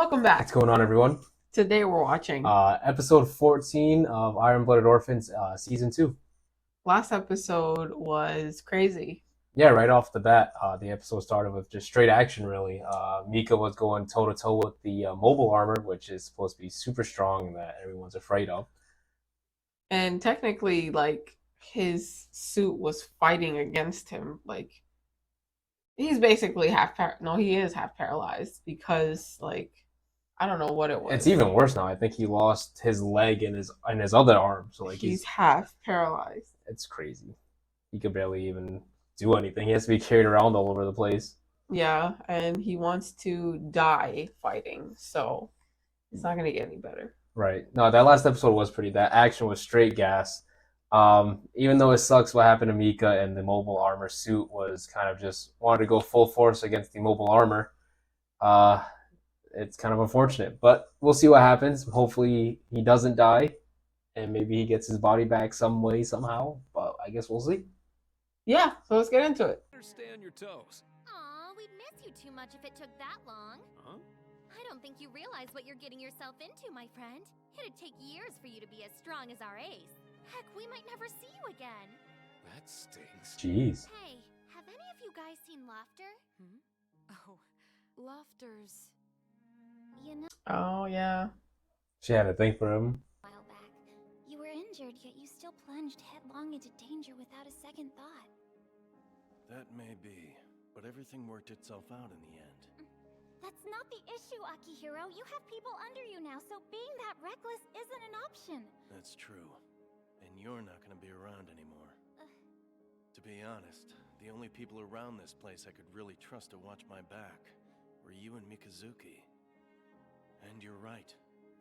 Welcome back. What's going on, everyone? Today we're watching Episode 14 of Iron-Blooded Orphans, Season 2. last episode was crazy. Yeah, right off the bat, the episode started with just straight action, really. Mika was going toe-to-toe with the mobile armor, which is supposed to be super strong that everyone's afraid of. And technically, like, his suit was fighting against him. Like, he's basically he is half paralyzed because, like, I don't know what it was. It's even worse now. I think he lost his leg and his other arm. So like he's half paralyzed. It's crazy. He could barely even do anything. He has to be carried around all over the place. Yeah, and he wants to die fighting, so it's not gonna get any better. Right. No, that last episode was that action was straight gas. Even though it sucks what happened to Mika and the mobile armor suit was kind of just wanted to go full force against the mobile armor. It's kind of unfortunate, but we'll see what happens. Hopefully he doesn't die, and maybe he gets his body back some way, somehow. But I guess we'll see. Yeah, so let's get into it. Stay on your toes. Aw, we'd miss you too much if it took that long. Huh? I don't think you realize what you're getting yourself into, my friend. It'd take years for you to be as strong as our ace. Heck, we might never see you again. That stings. Jeez. Hey, have any of you guys seen Laughter? Oh, Laughter's... You know, Oh yeah. She had to think for him. a while back, you were injured, yet you still plunged headlong into danger without a second thought. That may be, but everything worked itself out in the end. That's not the issue, Akihiro. You have people under you now, so being that reckless isn't an option. That's true. And you're not gonna be around anymore. To be honest, the only people around this place I could really trust to watch my back were you and Mikazuki. And you're right.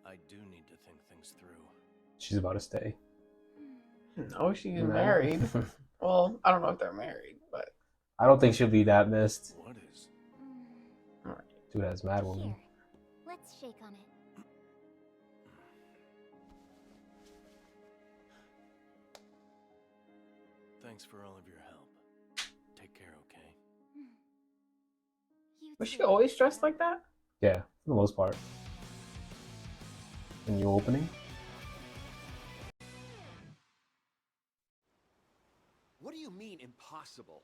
I do need to think things through. She's about to stay. No, she's married. Well, I don't know if they're married, but I don't think she'll be that missed. What is? Dude, that's mad woman. Here, let's shake on it. Thanks for all of your help. Take care, okay? You was she too. always dressed like that? Yeah, for the most part. And you opening? What do you mean, impossible?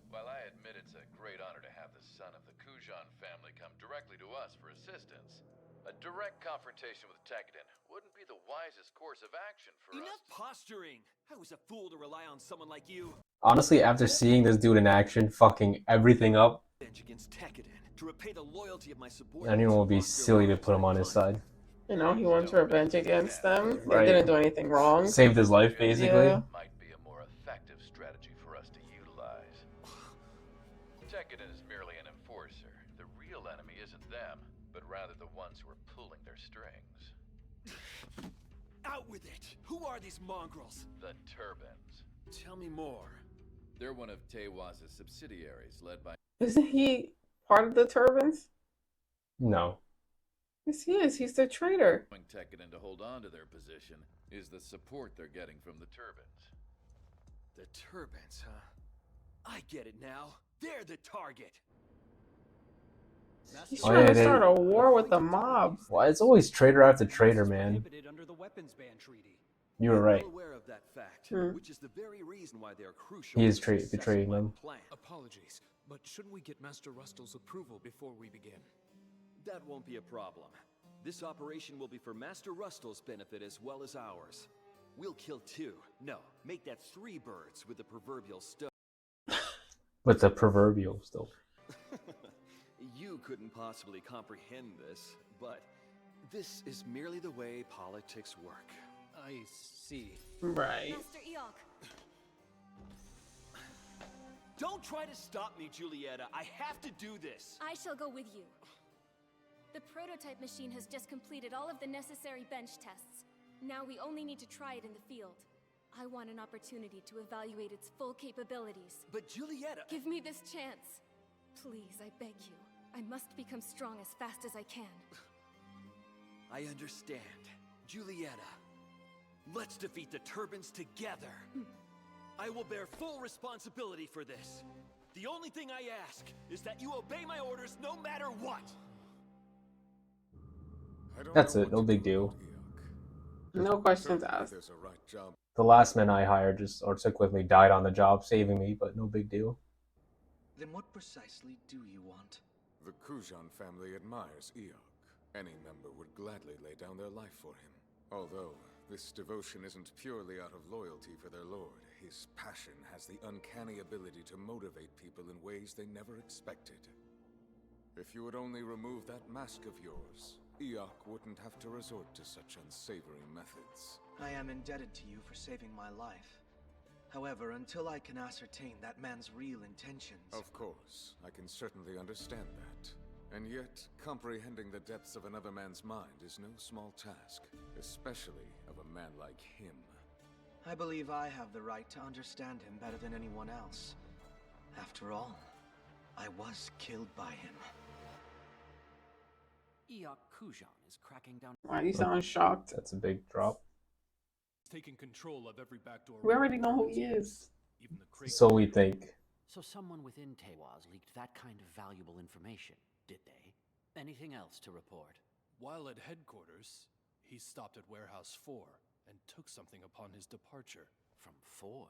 While I admit it's a great honor to have the son of the Kujan family come directly to us for assistance, a direct confrontation with Tekiden wouldn't be the wisest course of action for Enough us. posturing! I was a fool to rely on someone like you. Honestly, after seeing this dude in action, fucking everything up, Against Tekiden to repay the loyalty of my subordinates. anyone would be silly to put him on his side. You know, he wants revenge against them. They Right. didn't do anything wrong. Saved his life, basically. Yeah. Might be a more effective strategy for us to utilize. Tekiden is merely an enforcer. The real enemy isn't them, but rather the ones who are pulling their strings. Out with it! Who are these mongrels? The Turbines. Tell me more. They're one of Teiwa's subsidiaries, led by Isn't he part of the Turbines? No. Yes, he is. He's the traitor. Tekiden to hold on to their position is the support they're getting from the Turbines. The Turbines, huh? I get it now. They're the target. He's Oh, trying yeah, to they- start a war with the mob. Well, it's always traitor after traitor, man. Prohibited under the weapons ban treaty. You were I'm right. well aware of that fact, Hmm. which is the very reason why they are crucial. He to is the success betraying of my them. plan. Apologies, but shouldn't we get Master Rustl's approval before we begin? That won't be a problem. This operation will be for Master Rustl's benefit as well as ours. We'll kill 2. No, make that 3 birds with the proverbial stone. With the proverbial still. You couldn't possibly comprehend this, but this is merely the way politics work. I see. Right. Master Eok, Don't try to stop me, Julieta. I have to do this. I shall go with you. The prototype machine has just completed all of the necessary bench tests. Now we only need to try it in the field. I want an opportunity to evaluate its full capabilities. But Julieta... Give me this chance. Please, I beg you. I must become strong as fast as I can. I understand. Julieta, let's defeat the Turbines together. I will bear full responsibility for this. The only thing I ask is that you obey my orders no matter what. That's it, no big deal. No questions asked. The last men I hired just or quickly died on the job, saving me, but no big deal. Then what precisely do you want? The Kujan family admires Eok. Any member would gladly lay down their life for him. Although this devotion isn't purely out of loyalty for their lord, his passion has the uncanny ability to motivate people in ways they never expected. If you would only remove that mask of yours, Eok wouldn't have to resort to such unsavory methods. I am indebted to you for saving my life. However, until I can ascertain that man's real intentions... Of course, I can certainly understand that. And yet, comprehending the depths of another man's mind is no small task, especially of a man like him. I believe I have the right to understand him better than anyone else. After all, I was killed by him. Eok Kujan is cracking down. Why you sound shocked? That's a big drop. Taking control of every backdoor. We already know who he is. Even the So we think. So someone within Tewaz leaked that kind of valuable information, did they? Anything else to report? While at headquarters, he stopped at Warehouse 4 and took something upon his departure. From 4?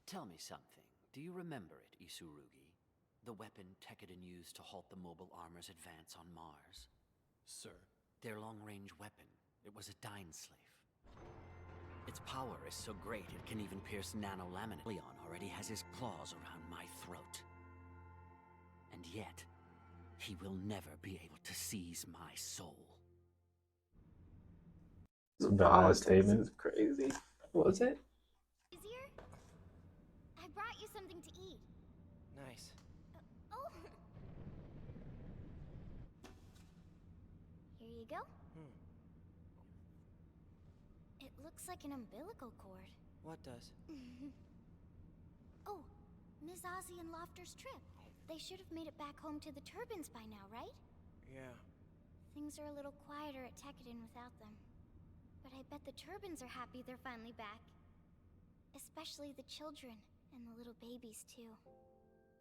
Tell me something. Do you remember it, Isurugi? The weapon Tekkadan used to halt the mobile armor's advance on Mars? Sir. Their long-range weapon. It was a Dyneslave. Its power is so great it can even pierce nanolaminate. Leon already has his claws around my throat. And yet, he will never be able to seize my soul. It's a badass statement. Is crazy. Was it? Easier? I brought you something to eat. Nice. Oh. Here you go. It looks like an umbilical cord. What does? Oh, Ms. Ozzy and Lofter's trip. They should have made it back home to the Turbines by now, right? Yeah. Things are a little quieter at Tekkadan without them. But I bet the Turbines are happy they're finally back. Especially the children, and the little babies, too.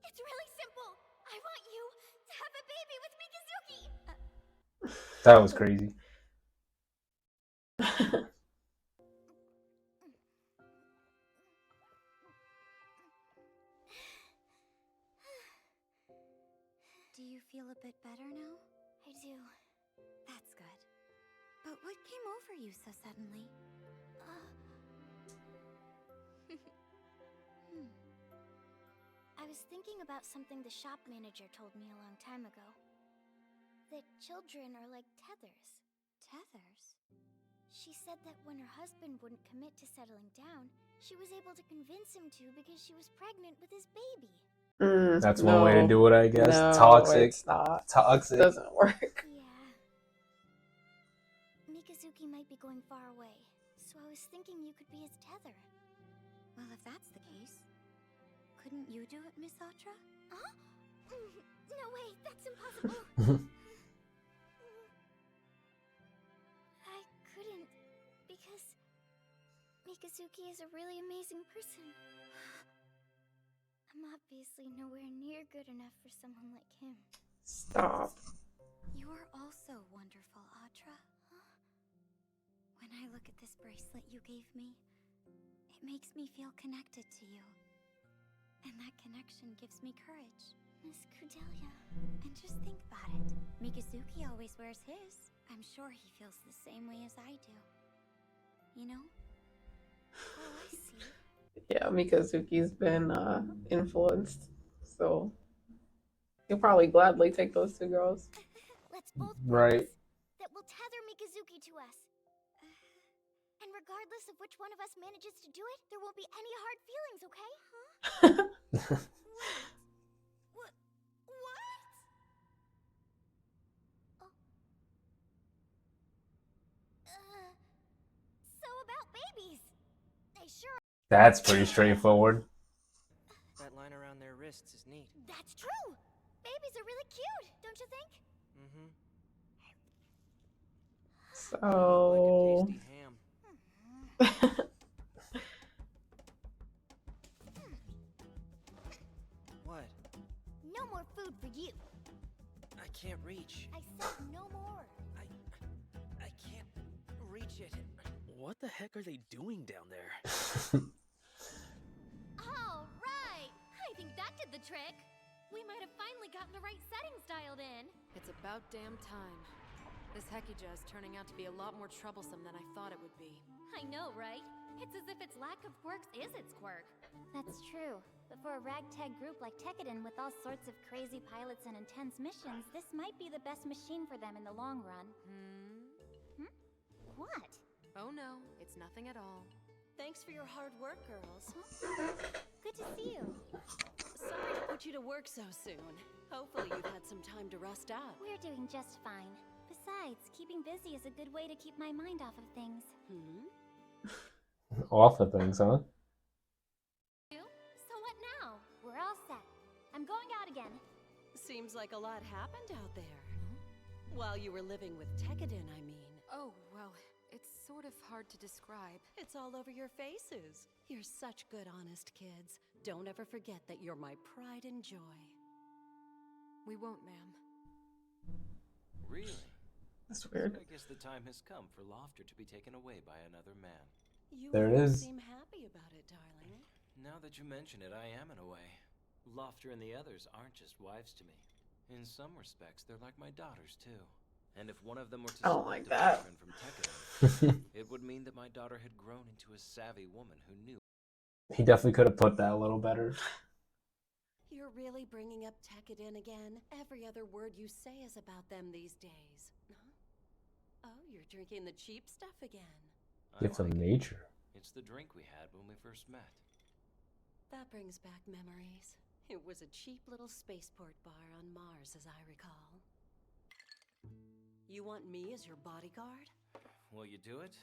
It's really simple! I want you to have a baby with Mikazuki! That was crazy. Do you feel a bit better now? I do. That's good. But what came over you so suddenly? I was thinking about something the shop manager told me a long time ago. That children are like tethers. Tethers? She said that when her husband wouldn't commit to settling down, she was able to convince him to because she was pregnant with his baby. That's one way to do it, I guess. No, Toxic. it's not. Toxic. It doesn't work. Yeah. Mikazuki might be going far away, so I was thinking you could be his tether. Well, if that's the case, couldn't you do it, Miss Atra? Huh? No way, that's impossible. I couldn't, because Mikazuki is a really amazing person. I'm obviously nowhere near good enough for someone like him. Stop. You are also wonderful, Atra. Huh? When I look at this bracelet you gave me, it makes me feel connected to you. And that connection gives me courage. Miss Cordelia. And just think about it. Mikazuki always wears his. I'm sure he feels the same way as I do. You know? Oh, I see. Yeah, Mikazuki's been influenced, so he'll probably gladly take those two girls. Let's both Right. that will tether Mikazuki to us. And regardless of which one of us manages to do it, there won't be any hard feelings, okay? Huh? What? Oh. So about babies. They sure. That's pretty straightforward. That line around their wrists is neat. That's true. Babies are really cute, don't you think? So. Like a tasty ham. What? No more food for you. I can't reach. I said no more. I can't reach it. What the heck are they doing down there? All right! I think that did the trick. We might have finally gotten the right settings dialed in. It's about damn time. This Hekija is turning out to be a lot more troublesome than I thought it would be. I know, right? It's as if its lack of quirks is its quirk. That's true. But for a ragtag group like Tekkadan with all sorts of crazy pilots and intense missions, this might be the best machine for them in the long run. Hmm? What? Oh no, it's nothing at all. Thanks for your hard work, girls. Good to see you. Sorry to put you to work so soon. Hopefully you've had some time to rust out. We're doing just fine. Besides, keeping busy is a good way to keep my mind off of things. Off of things, huh? So what now? We're all set. I'm going out again. Seems like a lot happened out there. While you were living with Tekkadan, I mean. Oh, well, it's sort of hard to describe. It's all over your faces. You're such good, honest kids. Don't ever forget that you're my pride and joy. We won't, ma'am. Really? That's weird. So I guess the time has come for Lofter to be taken away by another man. You There it is. seem happy about it, darling. Now that you mention it, I am in a way. Lofter and the others aren't just wives to me. In some respects, they're like my daughters too. And if one of them were to I don't select like a that. boyfriend from Tekkadan, it would mean that my daughter had grown into a savvy woman who knew. He definitely could have put that a little better. You're really bringing up Tekkadan again? Every other word you say is about them these days. Huh? Oh, you're drinking the cheap stuff again. Gifts of nature. It's the drink we had when we first met. That brings back memories. It was a cheap little spaceport bar on Mars, as I recall. You want me as your bodyguard? Will you do it?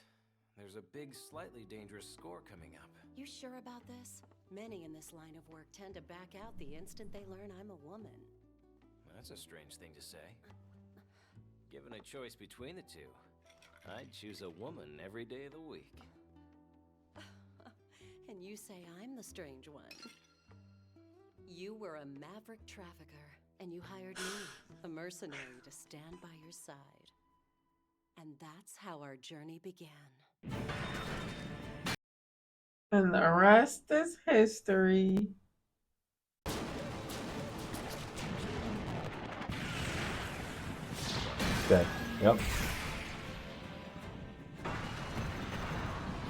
There's a big, slightly dangerous score coming up. You sure about this? Many in this line of work tend to back out the instant they learn I'm a woman. That's a strange thing to say. Given a choice between the two, I'd choose a woman every day of the week. And you say I'm the strange one. You were a maverick trafficker, and you hired me, a mercenary, to stand by your side. And that's how our journey began. And the rest is history. Dead. Yep.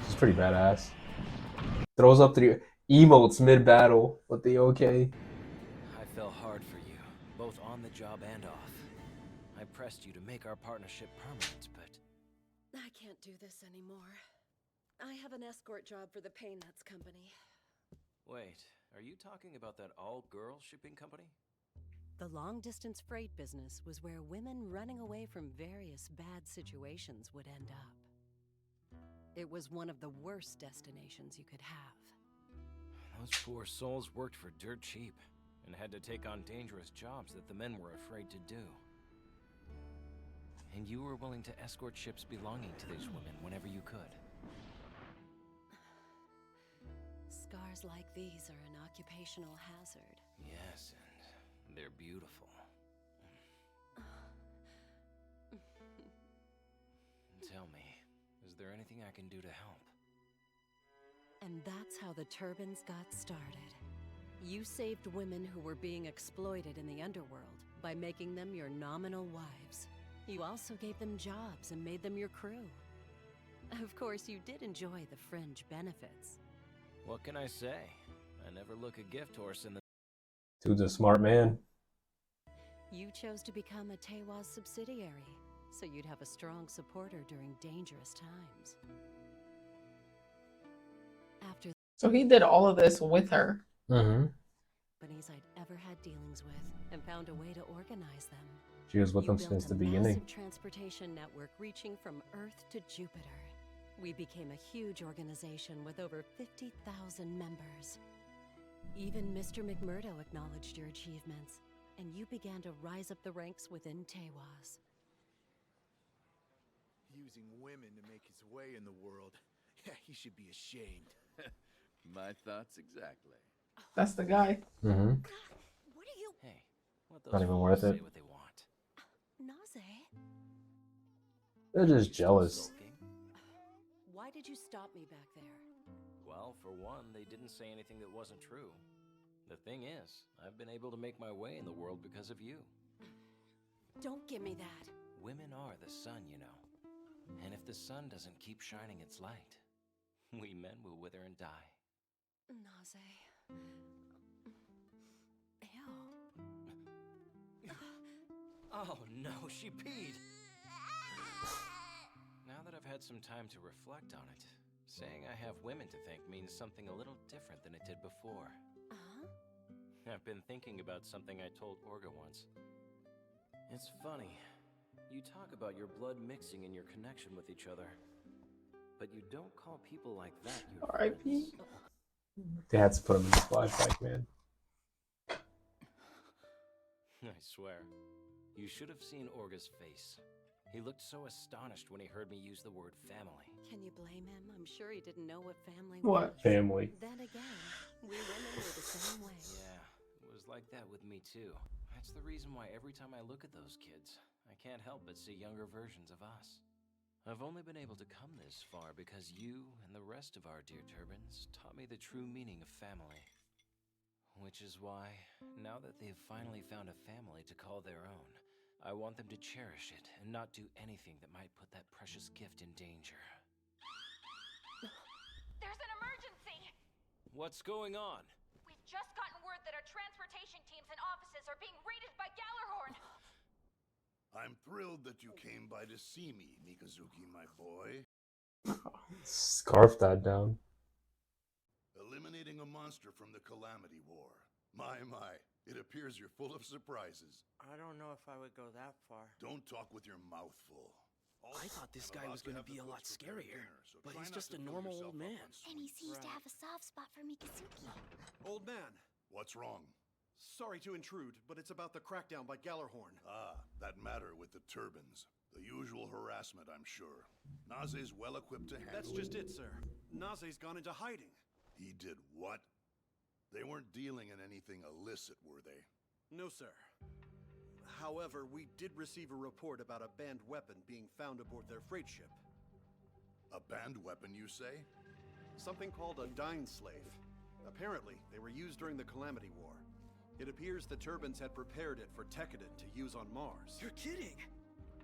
She's pretty badass. Throws up the emotes mid-battle with the OK. I fell hard for you, both on the job and off. I pressed you to make our partnership permanent, but... I can't do this anymore. I have an escort job for the Paynuts Company. Wait, are you talking about that all-girl shipping company? The long-distance freight business was where women running away from various bad situations would end up. It was one of the worst destinations you could have. Those poor souls worked for dirt cheap and had to take on dangerous jobs that the men were afraid to do. And you were willing to escort ships belonging to these women whenever you could. Scars like these are an occupational hazard. Yes, and they're beautiful. Tell me, is there anything I can do to help? And that's how the Turbines got started. You saved women who were being exploited in the underworld by making them your nominal wives. You also gave them jobs and made them your crew. Of course, you did enjoy the fringe benefits. What can I say? I never look a gift horse in the... Dude's a smart man. You chose to become a Tewa's subsidiary, so you'd have a strong supporter during dangerous times. After So he did all of this with her. Mm-hmm. companies I'd ever had dealings with, and found a way to organize them. She was with You them built since a the beginning. massive transportation network reaching from Earth to Jupiter. We became a huge organization with over 50,000 members. Even Mr. McMurdo acknowledged your achievements, and you began to rise up the ranks within Tewas. Using women to make his way in the world. Yeah, he should be ashamed. My thoughts exactly. That's the guy. Mm-hmm. What are you... Hey, let those Not even fools worth say it. what they want. They're just jealous. Why did you stop me back there? Well, for one, they didn't say anything that wasn't true. The thing is, I've been able to make my way in the world because of you. Don't give me that. Women are the sun, you know. And if the sun doesn't keep shining its light, we men will wither and die. Naze. Ew. Oh no, she peed! Now that I've had some time to reflect on it, saying I have women to thank means something a little different than it did before. I've been thinking about something I told Orga once. It's funny. You talk about your blood mixing and your connection with each other, but you don't call people like that your R.I.P. friends. They had to put him in the flashback, man. I swear. You should have seen Orga's face. He looked so astonished when he heard me use the word family. Can you blame him? I'm sure he didn't know what family What? was. Family. Then again, we women were the same way. Yeah, it was like that with me too. That's the reason why every time I look at those kids, I can't help but see younger versions of us. I've only been able to come this far because you and the rest of our dear Turbines taught me the true meaning of family. Which is why, now that they've finally found a family to call their own, I want them to cherish it and not do anything that might put that precious gift in danger. There's an emergency! What's going on? We've just gotten word that our transportation teams and offices are being raided by Gallarhorn! I'm thrilled that you came by to see me, Mikazuki, my boy. Scarf that down. Eliminating a monster from the Calamity War. My, it appears you're full of surprises. I don't know if I would go that far. Don't talk with your mouth full. I thought this guy was going to be a lot scarier, but he's just a normal old man. And he seems to have a soft spot for Mikazuki. Old man. What's wrong? Sorry to intrude, but it's about the crackdown by Gallarhorn. Ah, that matter with the Turbines. The usual harassment, I'm sure. Naze's well equipped to handle That's just it, sir. Naze's gone into hiding. He did what? They weren't dealing in anything illicit, were they? No, sir. However, we did receive a report about a banned weapon being found aboard their freight ship. A banned weapon, you say? Something called a Dying Slave. Apparently, they were used during the Calamity War. It appears the Turbines had prepared it for Tekkadan to use on Mars. You're kidding!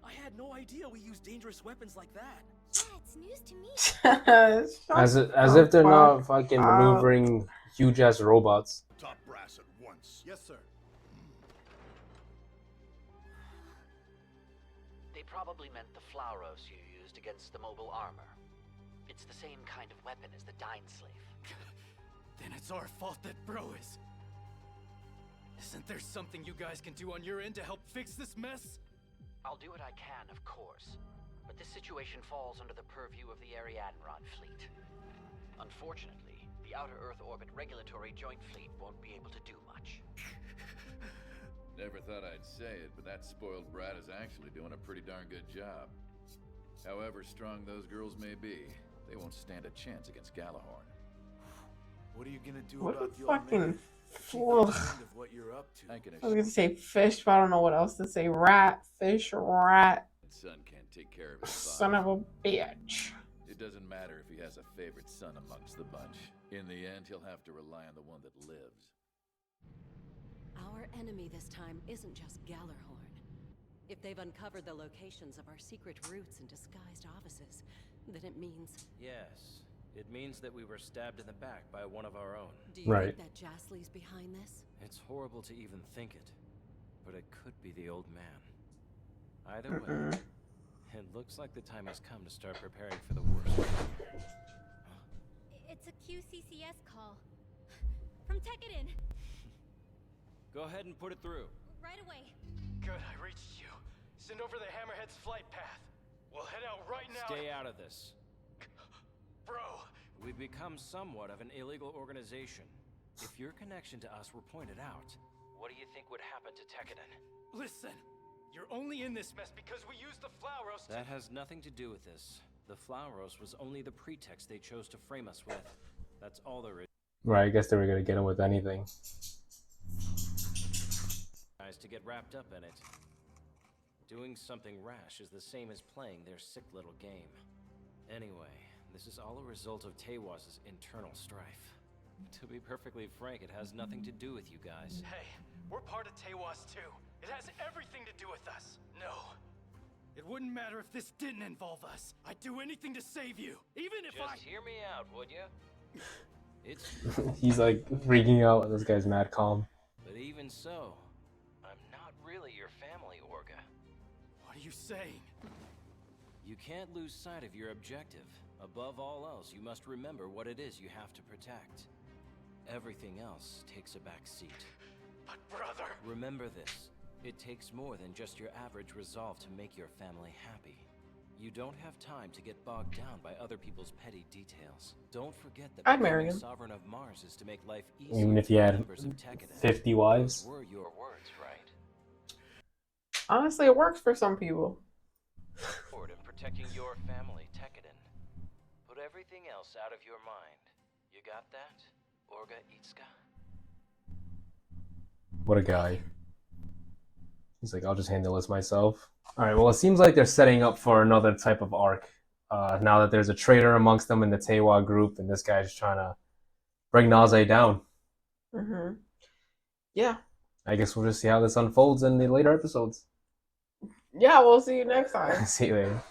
I had no idea we used dangerous weapons like that. Yeah, it's news to me. As if they're not fucking maneuvering huge ass robots. Top brass at once. Yes, sir. They probably meant the Flauros you used against the mobile armor. It's the same kind of weapon as the Dying Slave. Then it's our fault that Bro is. Isn't there something you guys can do on your end to help fix this mess? I'll do what I can, of course. But this situation falls under the purview of the Ariadneron fleet. Unfortunately, the Outer Earth Orbit Regulatory Joint Fleet won't be able to do much. Never thought I'd say it, but that spoiled brat is actually doing a pretty darn good job. However strong those girls may be, they won't stand a chance against Gallarhorn. What are you gonna do What about the the fucking old man? Of what you're up to. I can I was gonna say fish, but I don't know what else to say. Rat, fish, rat. Son can't take care of his Son of a bitch. It doesn't matter if he has a favorite son amongst the bunch. In the end, he'll have to rely on the one that lives. Our enemy this time isn't just Gallarhorn. If they've uncovered the locations of our secret routes and disguised offices, then it means... Yes. It means that we were stabbed in the back by one of our own. Do you think that Jasley's behind this? It's horrible to even think it, but it could be the old man. Either way, it looks like the time has come to start preparing for the worst. It's a QCCS call. From Tekkadan. Go ahead and put it through. Right away. Good, I reached you. Send over the Hammerhead's flight path. We'll head out right now. Stay out of this. Bro! We've become somewhat of an illegal organization. If your connection to us were pointed out, what do you think would happen to Tekkadan? Listen! You're only in this mess because we used the Flauros to... That has nothing to do with this. The Flauros was only the pretext they chose to frame us with. That's all there is. Right, I guess they were gonna get him with anything. To get wrapped up in it. Doing something rash is the same as playing their sick little game. Anyway, this is all a result of Tewas' internal strife. To be perfectly frank, it has nothing to do with you guys. Hey, we're part of Tewas too. It has everything to do with us. No. It wouldn't matter if this didn't involve us. I'd do anything to save you, even if Just hear me out, would you? It's He's like freaking out. This guy's mad calm. But even so, I'm not really your family, Orga. What are you saying? You can't lose sight of your objective. Above all else, you must remember what it is you have to protect. Everything else takes a back seat. But brother... Remember this. It takes more than just your average resolve to make your family happy. You don't have time to get bogged down by other people's petty details. Don't forget that I'd marry becoming him. Sovereign of Mars is to make life easier. Even if for he the had members of Tekkadan. 50 wives. Those were your words, right? Honestly, it works for some people. Forward in protecting your family, Tekkadan. Put everything else out of your mind. You got that, Orga Itsuka? What a guy. He's like, I'll just handle this myself. Alright, well, it seems like they're setting up for another type of arc. Now that there's a traitor amongst them in the Tewa group, and this guy's trying to bring Naze down. Mm-hmm. Yeah. I guess we'll just see how this unfolds in the later episodes. Yeah, we'll see you next time. See you later.